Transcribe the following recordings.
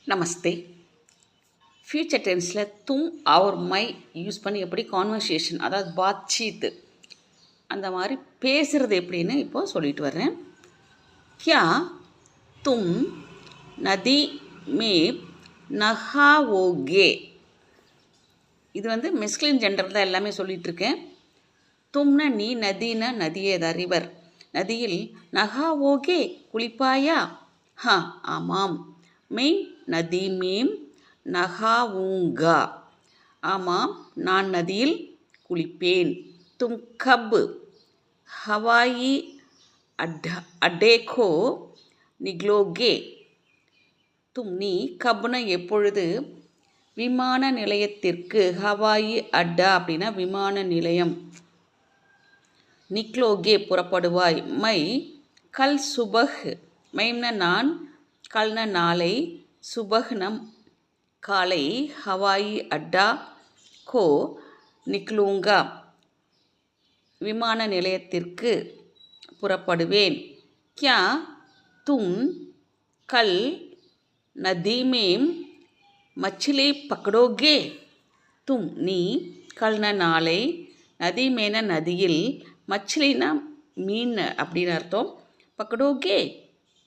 நமஸ்தே. Future டென்ஸில் தும் அவர் my use பண்ணி எப்படி கான்வர்சேஷன், அதாவது பாத்சீத் அந்த மாதிரி பேசுகிறது எப்படின்னு இப்போது சொல்லிட்டு வர்றேன். கியா தும் நதி மே நஹாவோகே. இது மெஸ்குலின் ஜெண்டர் தான் எல்லாமே சொல்லிகிட்ருக்கேன். தும்னா நீ, நதினா நதியே தான், ரிவர். நதியில் நஹாவோகே குளிப்பாயா? ஹா ஆமாம். மெயின் நதி மேம் நகாவூங்கா. ஆமாம், நான் நதியில் குளிப்பேன். தும் கப் ஹவாயி அடேகோ நிக்லோகே. தும் நீ, கப்னா எப்பொழுது, விமான நிலையத்திற்கு. ஹவாயி அட்டா அப்படின்னா விமான நிலையம். நிக்லோகே புறப்படுவாய். மை கல் சுபஹ். மைம்னா நான், கல்ன நாளை, சுபஹ்னம் காலை, ஹவாயி அட்டா கோ நிக்லூங்கா விமான நிலையத்திற்கு புறப்படுவேன். கியா தும் கல் நதீமேம் மச்சிலி பக்கடோகே. தும் நீ, கல்ன நாளை, நதிமேன நதியில், மச்சிலினா மீன் அப்படின்னு அர்த்தம், பக்கடோகே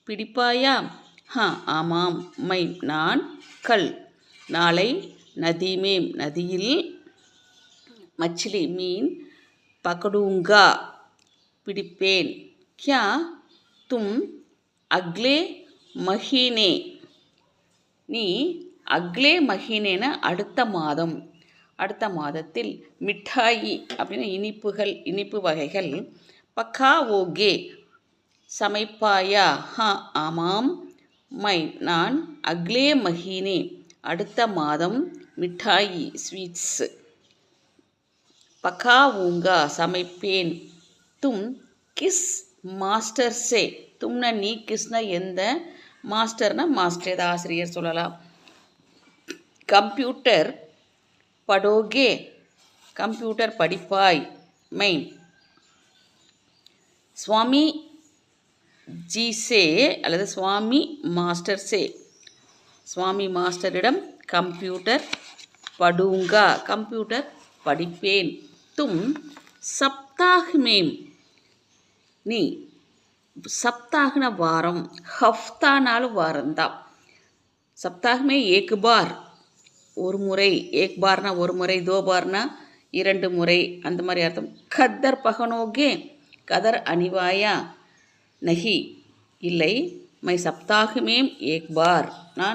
பிடிப்பாயா? ஹா ஆமாம். மை நான், கல் நாளை, நதிமேம் நதியில், மச்சிலி மீன், பக்கடூங்கா பிடிப்பேன். கியா தும் அக்லே மஹீனே. நீ அக்லே மஹீனேன அடுத்த மாதம், அடுத்த மாதத்தில், மிட்டாயி அப்படின்னா இனிப்புகள், இனிப்பு வகைகள், பக்காவோகே சமைப்பாயா? ஹா ஆமாம். மை நான், அக்லே மஹீனே அடுத்த மாதம், மிட்டாயி ஸ்வீட்ஸ், பக்காவூங்கா சமைப்பேன். தும் கிஸ் மாஸ்டர் சே. தும்னா நீ, கிஸ்னா எந்த, மாஸ்டர்னா மாஸ்டர், ஏதாவது ஆசிரியர் சொல்லலாம். கம்ப்யூட்டர் படோகே கம்ப்யூட்டர் படிப்பாய். மை சுவாமி ஜீசே அல்லது சுவாமி மாஸ்டர் சே. சுவாமி மாஸ்டரிடம் கம்ப்யூட்டர் படூங்கா கம்ப்யூட்டர் படிப்பேன். தும் சப்தாஹ் மேம். நீ, சப்தாஹ்ன வாரம், ஹஃப்தானாலும் வாரம்தான். சப்தாஹ்மே ஏக் பார் ஒரு முறை, ஏக் பார்னா ஒரு முறை, தோ பார்னா இரண்டு முறை, அந்த மாதிரி அர்த்தம். கத்தர் பகனோகே கதர் அணிவாயா? நஹி இல்லை. மை சப்தாஹ் மேம் ஏக் பார். நான்